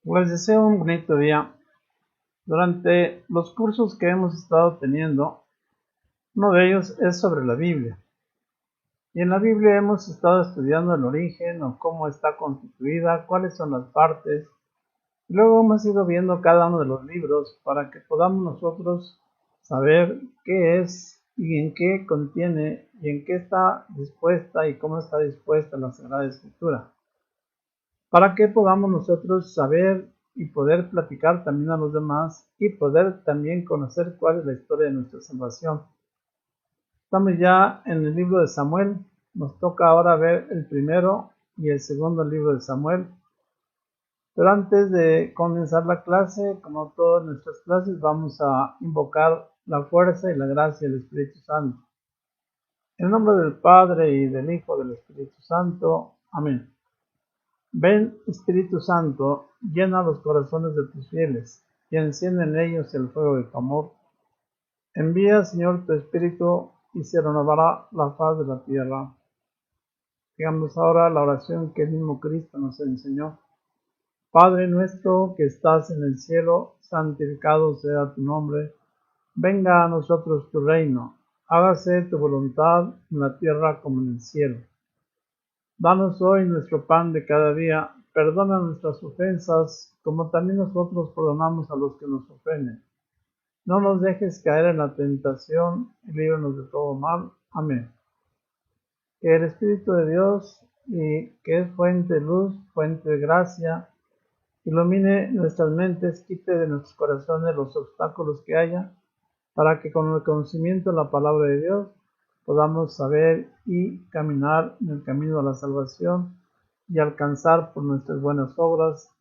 Les deseo un bonito día. Durante los cursos que hemos estado teniendo, uno de ellos es sobre la Biblia. Y en la Biblia hemos estado estudiando el origen o cómo está constituida, cuáles son las partes. Y luego hemos ido viendo cada uno de los libros para que podamos nosotros saber qué es y en qué contiene y en qué está dispuesta y cómo está dispuesta la Sagrada Escritura, para que podamos nosotros saber y poder platicar también a los demás y poder también conocer cuál es la historia de nuestra salvación. Estamos ya en el libro de Samuel, nos toca ahora ver el primero y el segundo libro de Samuel. Pero antes de comenzar la clase, como todas nuestras clases, vamos a invocar la fuerza y la gracia del Espíritu Santo. En el nombre del Padre y del Hijo y del Espíritu Santo. Amén. Ven, Espíritu Santo, llena los corazones de tus fieles y enciende en ellos el fuego de tu amor. Envía, Señor, tu Espíritu y se renovará la faz de la tierra. Digamos ahora la oración que el mismo Cristo nos enseñó. Padre nuestro que estás en el cielo, santificado sea tu nombre. Venga a nosotros tu reino. Hágase tu voluntad en la tierra como en el cielo. Danos hoy nuestro pan de cada día. Perdona nuestras ofensas, como también nosotros perdonamos a los que nos ofenden. No nos dejes caer en la tentación y líbranos de todo mal. Amén. Que el Espíritu de Dios, y que es fuente de luz, fuente de gracia, ilumine nuestras mentes, quite de nuestros corazones los obstáculos que haya, para que con el conocimiento de la palabra de Dios podamos saber y caminar en el camino de la salvación y alcanzar por nuestras buenas obras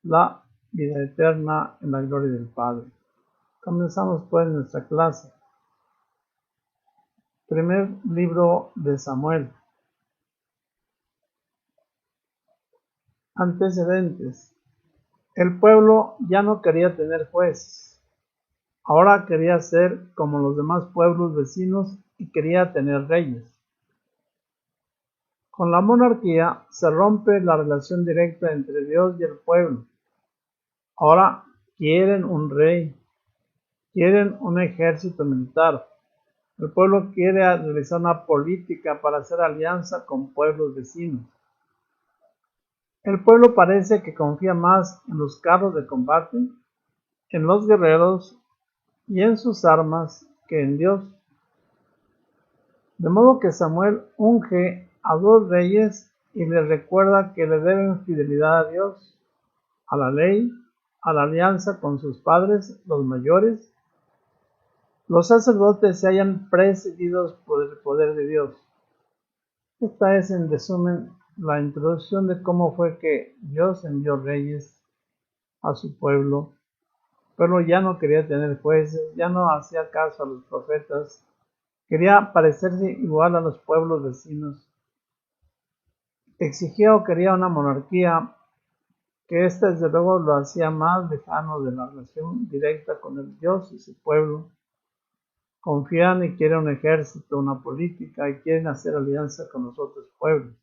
la vida eterna en la gloria del Padre. Comenzamos pues nuestra clase. Primer libro de Samuel. Antecedentes. El pueblo ya no quería tener jueces. Ahora quería ser como los demás pueblos vecinos y quería tener reyes. Con la monarquía se rompe la relación directa entre Dios y el pueblo. Ahora quieren un rey, quieren un ejército militar. El pueblo quiere realizar una política para hacer alianza con pueblos vecinos. El pueblo parece que confía más en los carros de combate, en los guerreros y en sus armas que en Dios. De modo que Samuel unge a dos reyes y les recuerda que le deben fidelidad a Dios, a la ley, a la alianza con sus padres, los mayores. Los sacerdotes se hallan precedidos por el poder de Dios. Esta es, en resumen, la introducción de cómo fue que Dios envió reyes a su pueblo. El pueblo ya no quería tener jueces, ya no hacía caso a los profetas, quería parecerse igual a los pueblos vecinos. Exigía o quería una monarquía, que ésta desde luego lo hacía más lejano de la relación directa con el Dios y su pueblo. Confían y quieren un ejército, una política, y quieren hacer alianza con los otros pueblos.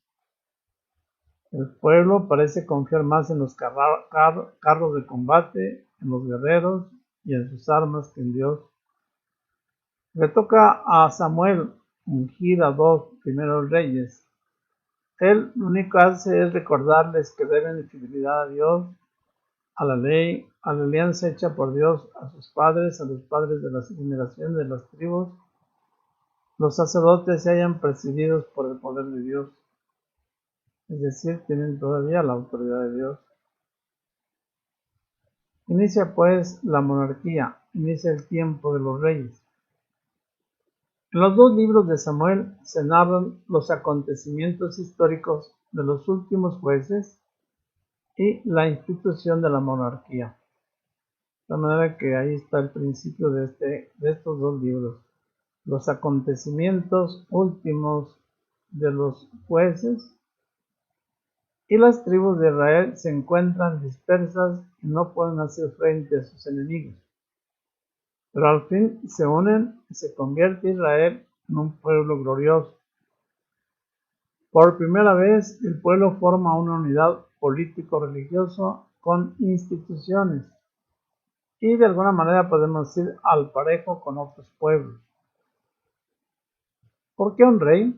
El pueblo parece confiar más en los carros de combate, en los guerreros y en sus armas que en Dios. Le toca a Samuel ungir a dos primeros reyes. Él lo único que hace es recordarles que deben fidelidad a Dios, a la ley, a la alianza hecha por Dios a sus padres, a los padres de las generaciones de las tribus. Los sacerdotes se hallan presididos por el poder de Dios, es decir, tienen todavía la autoridad de Dios. Inicia pues la monarquía, inicia el tiempo de los reyes. En los dos libros de Samuel se narran los acontecimientos históricos de los últimos jueces y la institución de la monarquía. De manera que ahí está el principio de estos dos libros. Los acontecimientos últimos de los jueces, y las tribus de Israel se encuentran dispersas y no pueden hacer frente a sus enemigos. Pero al fin se unen y se convierte Israel en un pueblo glorioso. Por primera vez el pueblo forma una unidad político-religiosa con instituciones y de alguna manera podemos ir al parejo con otros pueblos. ¿Por qué un rey?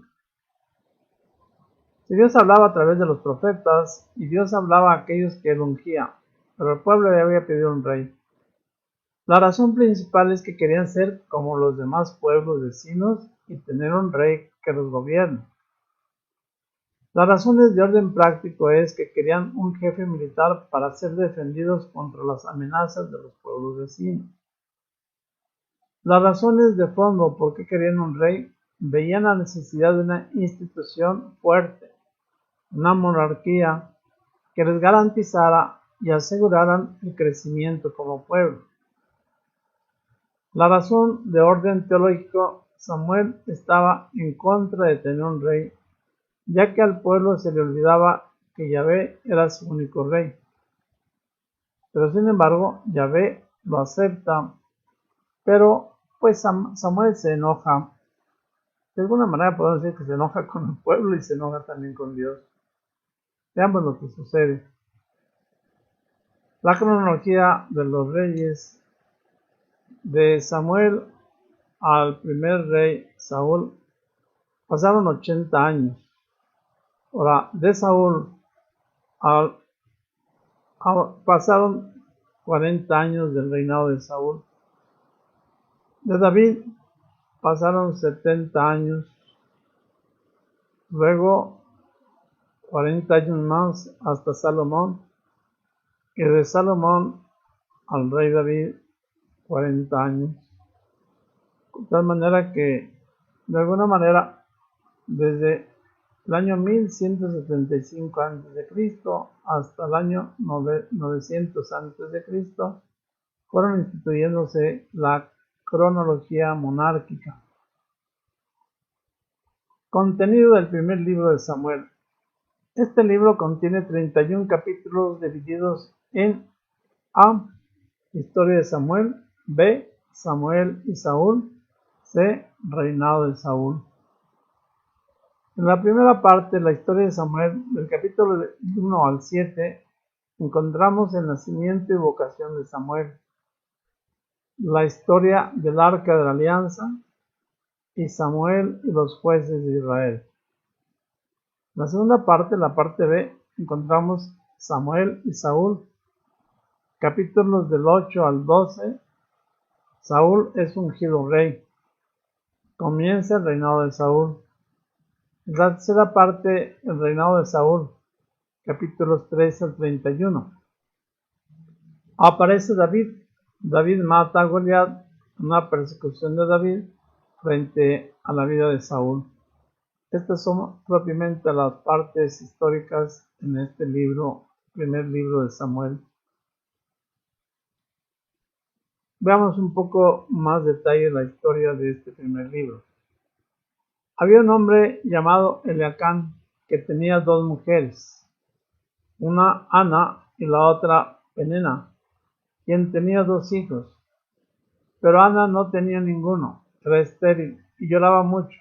Si Dios hablaba a través de los profetas y Dios hablaba a aquellos que él ungía, pero el pueblo le había pedido un rey. La razón principal es que querían ser como los demás pueblos vecinos y tener un rey que los gobierne. Las razones de orden práctico es que querían un jefe militar para ser defendidos contra las amenazas de los pueblos vecinos. Las razones de fondo por qué querían un rey veían la necesidad de una institución fuerte, una monarquía que les garantizara y aseguraran el crecimiento como pueblo. La razón de orden teológico, Samuel estaba en contra de tener un rey, ya que al pueblo se le olvidaba que Yahvé era su único rey. Pero sin embargo, Yahvé lo acepta, pero pues Samuel se enoja. De alguna manera podemos decir que se enoja con el pueblo y se enoja también con Dios. Veamos lo que sucede. La cronología de los reyes de Samuel al primer rey Saúl pasaron 80 años. Ahora, de Saúl pasaron 40 años del reinado de Saúl. De David pasaron 70 años. Luego 40 años más hasta Salomón. Y de Salomón al rey David 40 años. De tal manera que, de alguna manera, desde el año 1175 a.C. hasta el año 900 a.C. fueron instituyéndose la cronología monárquica. Contenido del primer libro de Samuel. Este libro contiene 31 capítulos divididos en A. Historia de Samuel. B. Samuel y Saúl. C. Reinado de Saúl. En la primera parte, la historia de Samuel, del capítulo 1 al 7, encontramos el nacimiento y vocación de Samuel, la historia del Arca de la Alianza y Samuel y los jueces de Israel. En la segunda parte, la parte B, encontramos Samuel y Saúl, capítulos del 8 al 12. Saúl es ungido rey. Comienza el reinado de Saúl. En la tercera parte, el reinado de Saúl, capítulos 13 al 31. Aparece David. David mata a Goliat, una persecución de David frente a la vida de Saúl. Estas son propiamente las partes históricas en este libro, primer libro de Samuel. Veamos un poco más detalle la historia de este primer libro. Había un hombre llamado Eliacán que tenía dos mujeres, una Ana y la otra Penina, quien tenía dos hijos. Pero Ana no tenía ninguno, era estéril y lloraba mucho.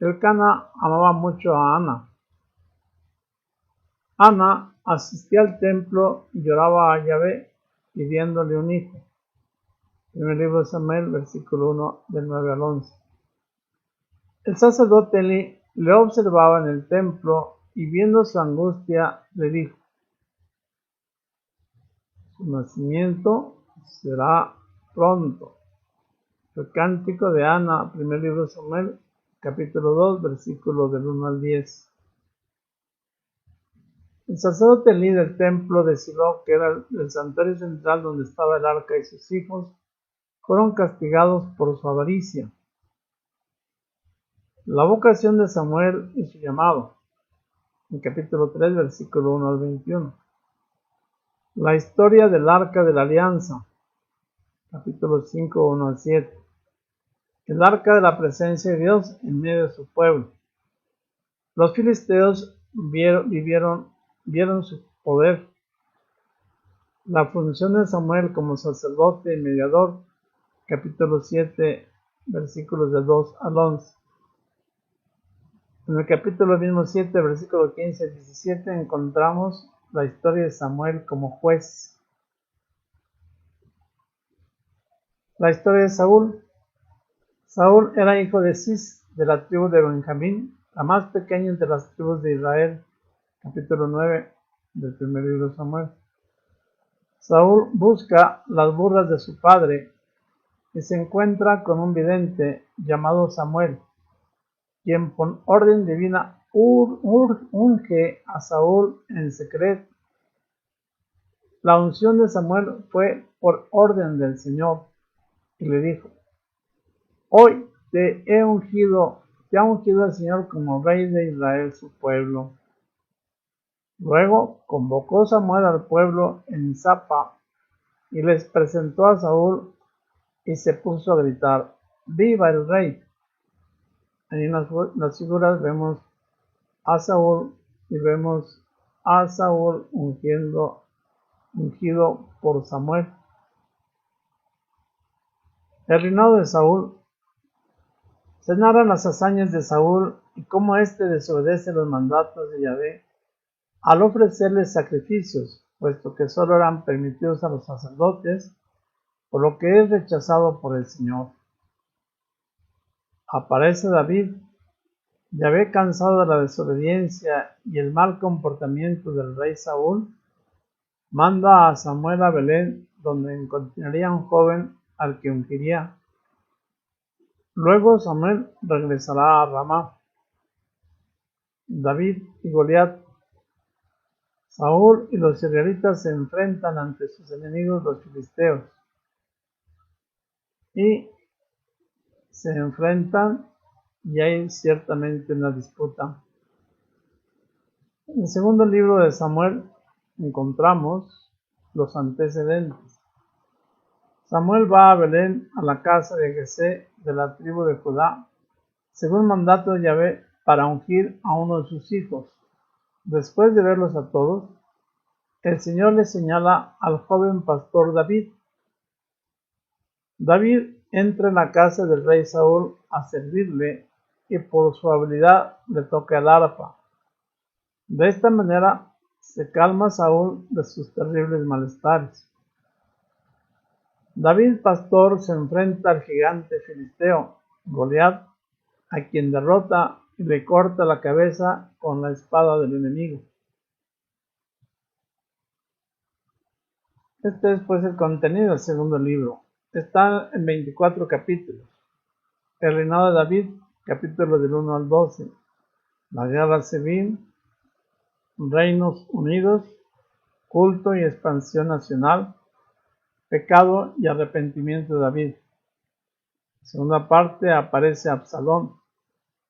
Elcana amaba mucho a Ana. Ana asistía al templo y lloraba a Yahvé pidiéndole un hijo. En el libro de Samuel, versículo 1, del 9 al 11. El sacerdote Elí le observaba en el templo y viendo su angustia le dijo: su nacimiento será pronto. El cántico de Ana, primer libro de Samuel, capítulo 2, versículos del 1 al 10. El sacerdote Elí del templo de Silo, que era el santuario central donde estaba el arca y sus hijos, fueron castigados por su avaricia. La vocación de Samuel y su llamado, en capítulo 3, versículo 1 al 21. La historia del arca de la alianza, capítulo 5, 1 al 7. El arca de la presencia de Dios en medio de su pueblo. Los filisteos vieron su poder. La función de Samuel como sacerdote y mediador, capítulo 7, versículos de 2 al 11. En el capítulo mismo 7, versículo 15 al 17, encontramos la historia de Samuel como juez. La historia de Saúl. Saúl era hijo de Cis, de la tribu de Benjamín, la más pequeña entre las tribus de Israel. Capítulo 9 del primer libro de Samuel. Saúl busca las burras de su padre y se encuentra con un vidente llamado Samuel, quien por orden divina unge a Saúl en secreto. La unción de Samuel fue por orden del Señor y le dijo: hoy te ha ungido el Señor como rey de Israel, su pueblo. Luego convocó Samuel al pueblo en Zapa y les presentó a Saúl y se puso a gritar: ¡viva el rey! En las figuras vemos a Saúl y vemos a Saúl ungido por Samuel. El reinado de Saúl. Se narran las hazañas de Saúl y cómo éste desobedece los mandatos de Yahvé al ofrecerles sacrificios, puesto que solo eran permitidos a los sacerdotes, por lo que es rechazado por el Señor. Aparece David. Yahvé, cansado de la desobediencia y el mal comportamiento del rey Saúl, manda a Samuel a Belén, donde encontraría un joven al que ungiría. Luego Samuel regresará a Ramá. David y Goliat. Saúl y los israelitas se enfrentan ante sus enemigos los filisteos. Y se enfrentan y hay ciertamente una disputa. En el segundo libro de Samuel encontramos los antecedentes. Samuel va a Belén, a la casa de Jesé de la tribu de Judá, según mandato de Yahvé, para ungir a uno de sus hijos. Después de verlos a todos, el Señor le señala al joven pastor David. David entra en la casa del rey Saúl a servirle y por su habilidad le toca el arpa. De esta manera se calma Saúl de sus terribles malestares. David pastor se enfrenta al gigante filisteo Goliat, a quien derrota y le corta la cabeza con la espada del enemigo. Este es pues el contenido del segundo libro. Está en 24 capítulos. El reinado de David, capítulos del 1 al 12. La guerra civil, reinos unidos, culto y expansión nacional, pecado y arrepentimiento de David. Segunda parte aparece Absalón,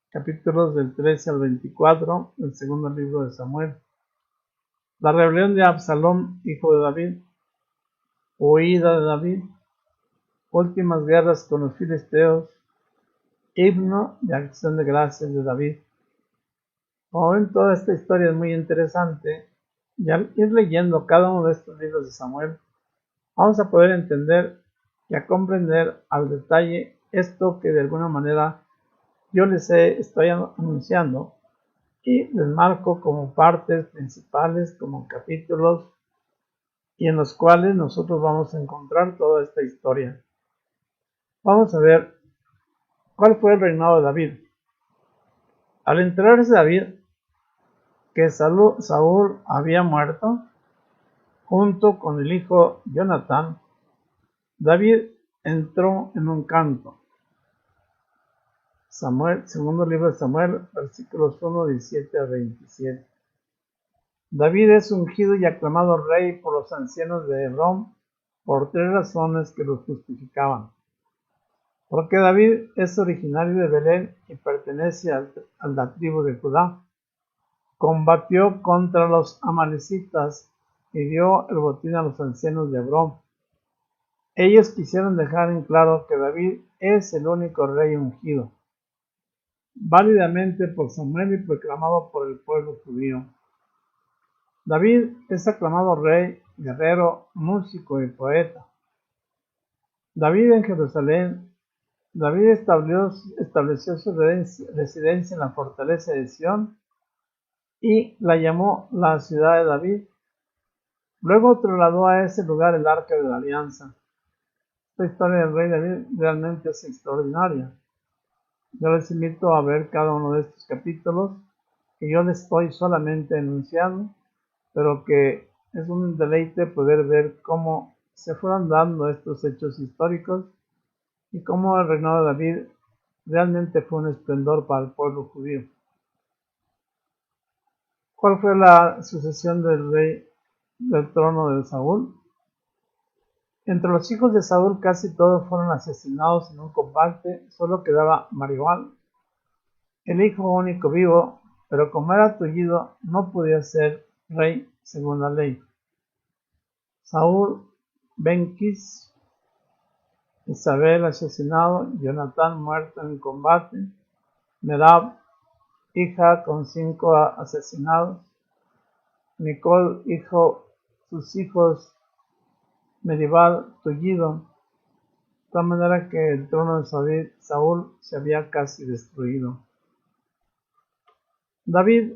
capítulos del 13 al 24 del segundo libro de Samuel. La rebelión de Absalón, hijo de David, huida de David, últimas guerras con los filisteos, himno de acción de gracias de David. Como ven, toda esta historia es muy interesante y al ir leyendo cada uno de estos libros de Samuel, vamos a poder entender y a comprender al detalle esto que de alguna manera yo les estoy anunciando y les marco como partes principales, como capítulos, y en los cuales nosotros vamos a encontrar toda esta historia. Vamos a ver cuál fue el reinado de David. Al enterarse David que Saúl había muerto, junto con el hijo Jonatán, David entró en un canto. Samuel, segundo libro de Samuel, versículos 1, 17 a 27. David es ungido y aclamado rey por los ancianos de Hebrón por tres razones que lo justificaban. Porque David es originario de Belén y pertenece a la tribu de Judá. Combatió contra los amalecitas y dio el botín a los ancianos de Hebrón. Ellos quisieron dejar en claro que David es el único rey ungido, válidamente por Samuel y proclamado por el pueblo judío. David es aclamado rey, guerrero, músico y poeta. David en Jerusalén. David estableció su residencia en la fortaleza de Sión y la llamó la ciudad de David, Luego trasladó a ese lugar el arca de la alianza. Esta historia del rey David realmente es extraordinaria. Yo les invito a ver cada uno de estos capítulos que yo les estoy solamente enunciando, pero que es un deleite poder ver cómo se fueron dando estos hechos históricos y cómo el reinado de David realmente fue un esplendor para el pueblo judío. ¿Cuál fue la sucesión del rey del trono de Saúl? Entre los hijos de Saúl casi todos fueron asesinados en un combate, solo quedaba Maribal, el hijo único vivo, pero como era tullido no podía ser rey según la ley. Saúl, Ben-Quis, Isabel asesinado, Jonatán muerto en combate, Merab, hija con 5 asesinados, Nicol, sus hijos, Medibal, tullido, de tal manera que el trono de Saúl se había casi destruido. David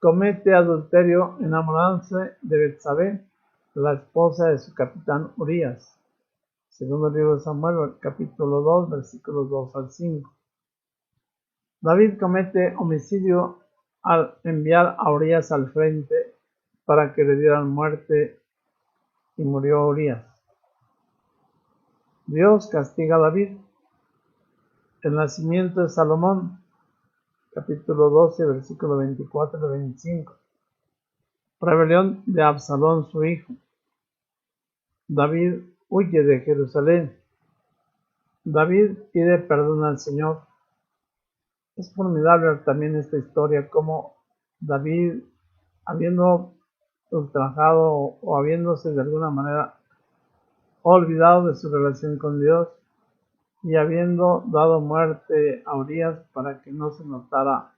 comete adulterio enamorándose de Betsabé, la esposa de su capitán Urías. Segundo libro de Samuel, capítulo 2, versículos 2 al 5. David comete homicidio al enviar a Urías al frente para que le dieran muerte y murió Urías. Dios castiga a David. El nacimiento de Salomón, capítulo 12, versículo 24 al 25. Rebelión de Absalón, su hijo. David huye de Jerusalén. David pide perdón al Señor. Es formidable también esta historia, como David, habiendo ultrajado o habiéndose de alguna manera olvidado de su relación con Dios y habiendo dado muerte a Urías para que no se notara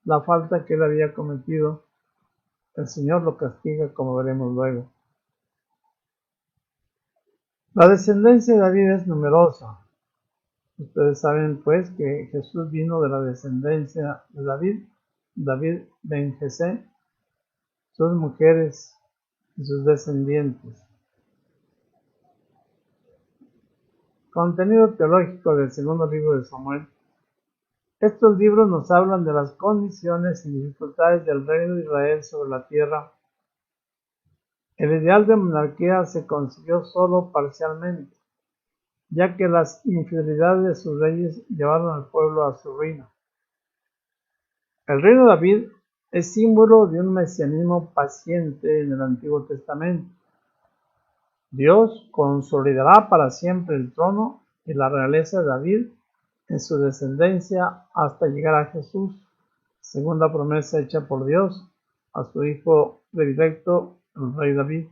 la falta que él había cometido, el Señor lo castiga, como veremos luego. La descendencia de David es numerosa. Ustedes saben pues que Jesús vino de la descendencia de David ben Jesé, sus mujeres y sus descendientes. Contenido teológico del segundo libro de Samuel. Estos libros nos hablan de las condiciones y dificultades del reino de Israel sobre la tierra. El ideal de monarquía se consiguió solo parcialmente, ya que las infidelidades de sus reyes llevaron al pueblo a su ruina. El reino de David es símbolo de un mesianismo paciente en el Antiguo Testamento. Dios consolidará para siempre el trono y la realeza de David en su descendencia hasta llegar a Jesús, según la promesa hecha por Dios a su hijo predilecto, el rey David.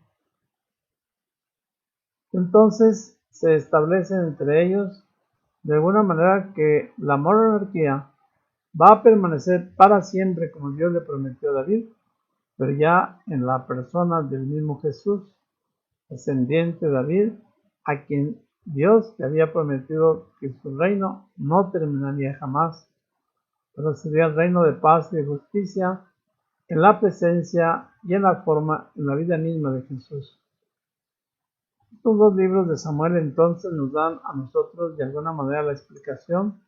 Entonces se establece entre ellos de alguna manera que la monarquía va a permanecer para siempre como Dios le prometió a David, pero ya en la persona del mismo Jesús, descendiente de David, a quien Dios le había prometido que su reino no terminaría jamás, pero sería el reino de paz y de justicia en la presencia y en la forma, en la vida misma de Jesús. Estos dos libros de Samuel entonces nos dan a nosotros de alguna manera la explicación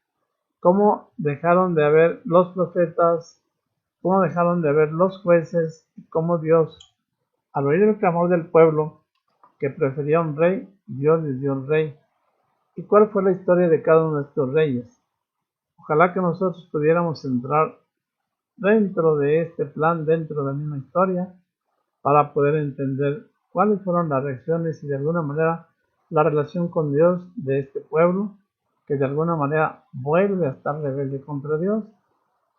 cómo dejaron de haber los profetas, cómo dejaron de haber los jueces y cómo Dios, al oír el clamor del pueblo que prefería un rey, Dios les dio un rey. ¿Y cuál fue la historia de cada uno de estos reyes? Ojalá que nosotros pudiéramos entrar dentro de este plan, dentro de la misma historia, para poder entender cuáles fueron las reacciones y de alguna manera la relación con Dios de este pueblo, que de alguna manera vuelve a estar rebelde contra Dios,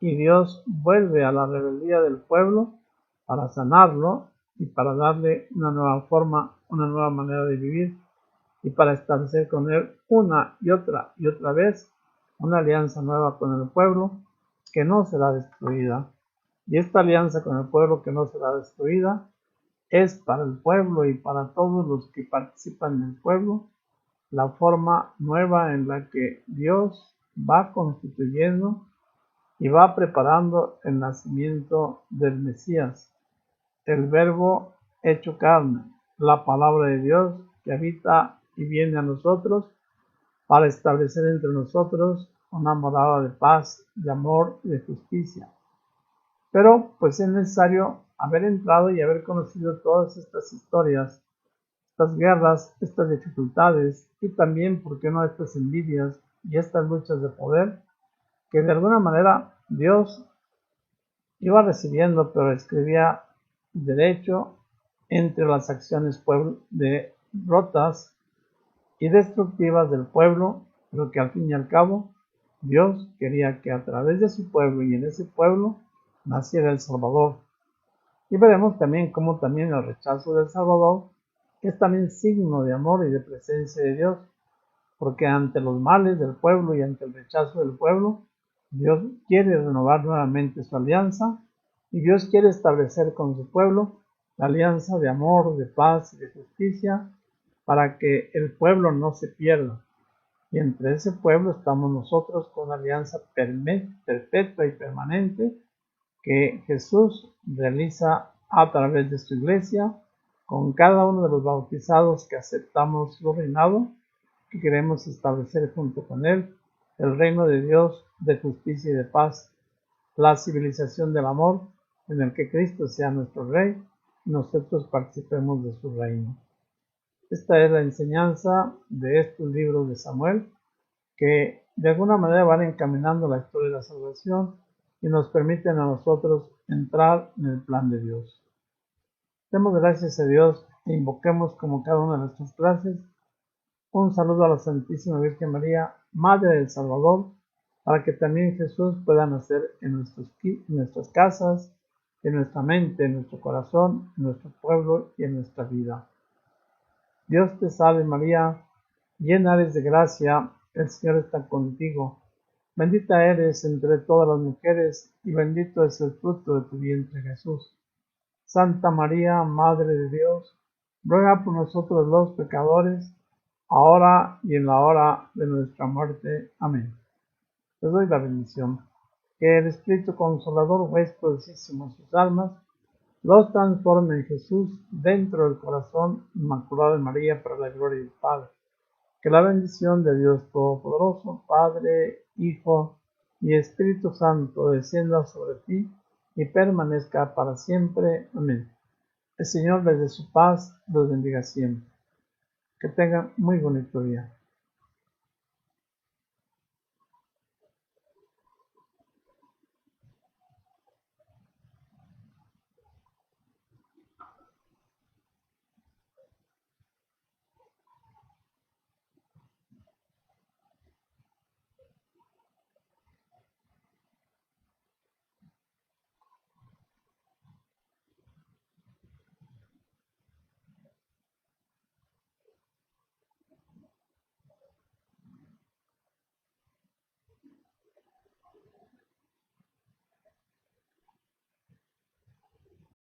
y Dios vuelve a la rebeldía del pueblo para sanarlo y para darle una nueva forma, una nueva manera de vivir, y para establecer con él una y otra vez una alianza nueva con el pueblo que no será destruida. Y esta alianza con el pueblo que no será destruida es para el pueblo y para todos los que participan del pueblo la forma nueva en la que Dios va constituyendo y va preparando el nacimiento del Mesías, el Verbo hecho carne, la palabra de Dios que habita y viene a nosotros para establecer entre nosotros una morada de paz, de amor y de justicia. Pero pues es necesario haber entrado y haber conocido todas estas historias, estas guerras, estas dificultades y también, ¿por qué no?, estas envidias y estas luchas de poder que de alguna manera Dios iba recibiendo, pero escribía derecho entre las acciones rotas y destructivas del pueblo, pero que al fin y al cabo Dios quería que a través de su pueblo y en ese pueblo naciera el Salvador. Y veremos también cómo también el rechazo del Salvador es también signo de amor y de presencia de Dios, porque ante los males del pueblo y ante el rechazo del pueblo, Dios quiere renovar nuevamente su alianza y Dios quiere establecer con su pueblo la alianza de amor, de paz y de justicia para que el pueblo no se pierda. Y entre ese pueblo estamos nosotros con una alianza perpetua y permanente que Jesús realiza a través de su iglesia con cada uno de los bautizados que aceptamos su reinado, que queremos establecer junto con él el reino de Dios de justicia y de paz, la civilización del amor en el que Cristo sea nuestro Rey y nosotros participemos de su reino. Esta es la enseñanza de estos libros de Samuel que de alguna manera van encaminando la historia de la salvación y nos permiten a nosotros entrar en el plan de Dios. Demos gracias a Dios e invoquemos como cada una de nuestras clases un saludo a la Santísima Virgen María, Madre del Salvador, para que también Jesús pueda nacer en nuestras casas, en nuestra mente, en nuestro corazón, en nuestro pueblo y en nuestra vida. Dios te salve María, llena eres de gracia, el Señor está contigo. Bendita eres entre todas las mujeres y bendito es el fruto de tu vientre Jesús. Santa María, Madre de Dios, ruega por nosotros los pecadores, ahora y en la hora de nuestra muerte. Amén. Les doy la bendición. Que el Espíritu Consolador huésped dulcísimo sus almas, los transforme en Jesús dentro del corazón inmaculado de María para la gloria del Padre. Que la bendición de Dios Todopoderoso, Padre, Hijo y Espíritu Santo descienda sobre ti y permanezca para siempre. Amén. El Señor les dé su paz, los bendiga siempre. Que tengan muy bonito día.